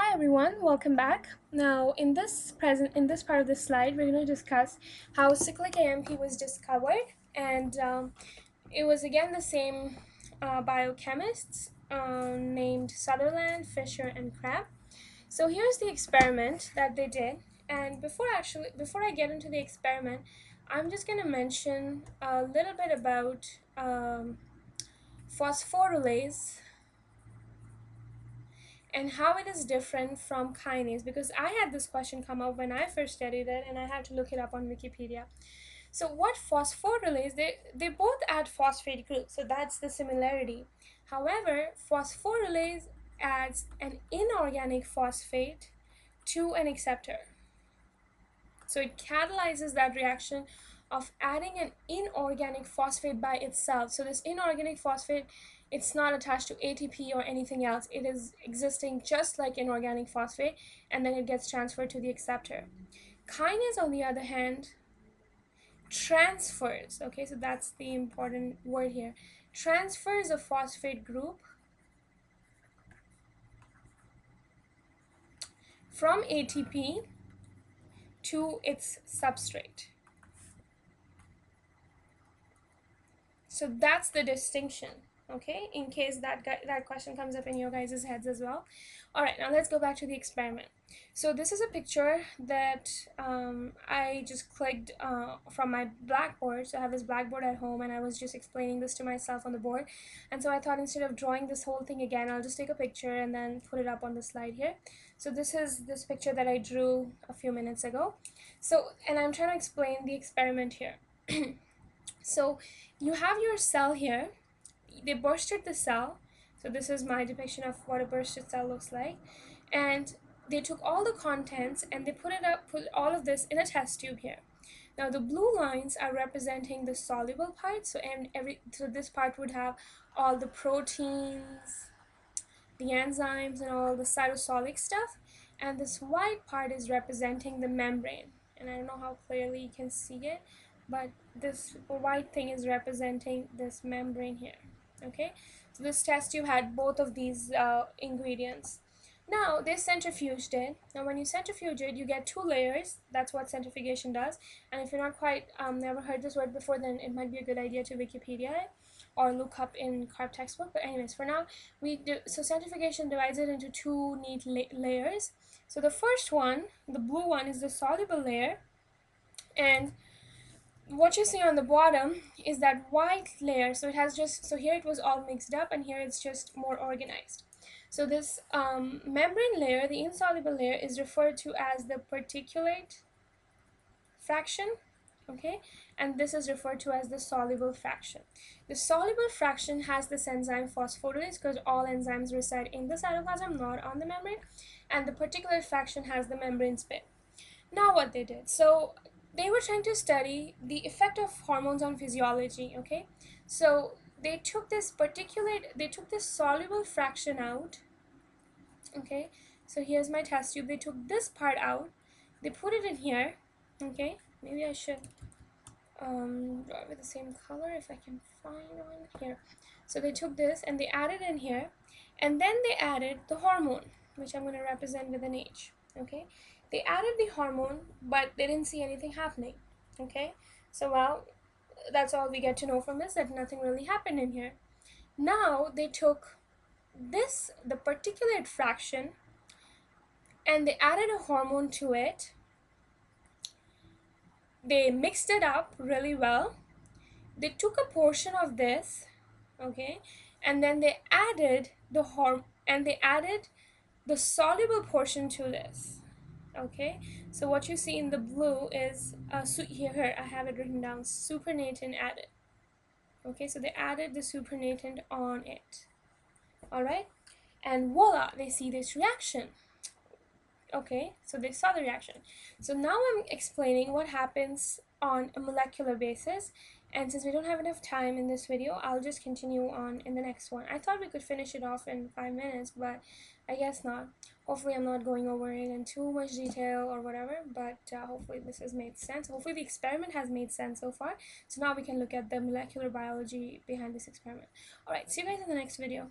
Hi everyone, welcome back. Now in this part of the slide, we're going to discuss how cyclic AMP was discovered, and it was again the same biochemists named Sutherland, Fisher, and Crabb. So here's the experiment that they did, and before I get into the experiment, I'm just going to mention a little bit about phosphorylase and how it is different from kinase, because I had this question come up when I first studied it and I had to look it up on Wikipedia. So what phosphorylase, they both add phosphate group, so that's the similarity. However, phosphorylase adds an inorganic phosphate to an acceptor. So it catalyzes that reaction of adding an inorganic phosphate by itself. So this inorganic phosphate, it's not attached to ATP or anything else. It is existing just like inorganic phosphate, and then it gets transferred to the acceptor. Kinase, on the other hand, transfers. Okay, so that's the important word here. Transfers a phosphate group from ATP to its substrate. So that's the distinction, okay, in case that question comes up in your guys' heads as well. All right, now let's go back to the experiment. So this is a picture that I just clicked from my blackboard. So I have this blackboard at home, and I was just explaining this to myself on the board, and so I thought instead of drawing this whole thing again, I'll just take a picture and then put it up on the slide here. So this is this picture that I drew a few minutes ago. So, and I'm trying to explain the experiment here. So you have your cell here. They bursted the cell. So this is my depiction of what a bursted cell looks like. And they took all the contents and they put all of this in a test tube here. Now the blue lines are representing the soluble part. So this part would have all the proteins, the enzymes, and all the cytosolic stuff. And this white part is representing the membrane. And I don't know how clearly you can see it, but this white thing is representing this membrane here. Okay, so this test tube had both of these ingredients. Now they centrifuged it. Now when you centrifuge it, you get two layers. That's what centrifugation does. And if you're not quite never heard this word before, then it might be a good idea to Wikipedia it or look up in CARP textbook. But anyways, for now, so centrifugation divides it into two neat layers. So the first one, the blue one, is the soluble layer, and what you see on the bottom is that white layer. So it has so here it was all mixed up, and here it's just more organized. So this membrane layer, the insoluble layer, is referred to as the particulate fraction, okay, and this is referred to as the soluble fraction. The soluble fraction has this enzyme phosphorylase, because all enzymes reside in the cytoplasm, not on the membrane, and the particulate fraction has the membrane spin. Now what they did, so they were trying to study the effect of hormones on physiology, okay? So they took this soluble fraction out, okay? So here's my test tube. They took this part out, they put it in here, okay? Maybe I should draw it with the same color if I can find one here. So they took this and they added in here, and then they added the hormone, which I'm going to represent with an H, okay? They added the hormone, but they didn't see anything happening, okay? So, well, that's all we get to know from this, that nothing really happened in here. Now they took this, the particulate fraction, and they added a hormone to it. They mixed it up really well. They took a portion of this, okay, and then they added the soluble portion to this. Okay, so what you see in the blue is here I have it written down, supernatant added. Okay, so they added the supernatant on it. All right, and voila, they see this reaction. Okay, so they saw the reaction. So now I'm explaining what happens on a molecular basis, and since we don't have enough time in this video, I'll just continue on in the next one. I thought we could finish it off in 5 minutes, but I guess not. Hopefully I'm not going over it in too much detail or whatever, but hopefully this has made sense. Hopefully the experiment has made sense so far. So now we can look at the molecular biology behind this experiment. Alright, see you guys in the next video.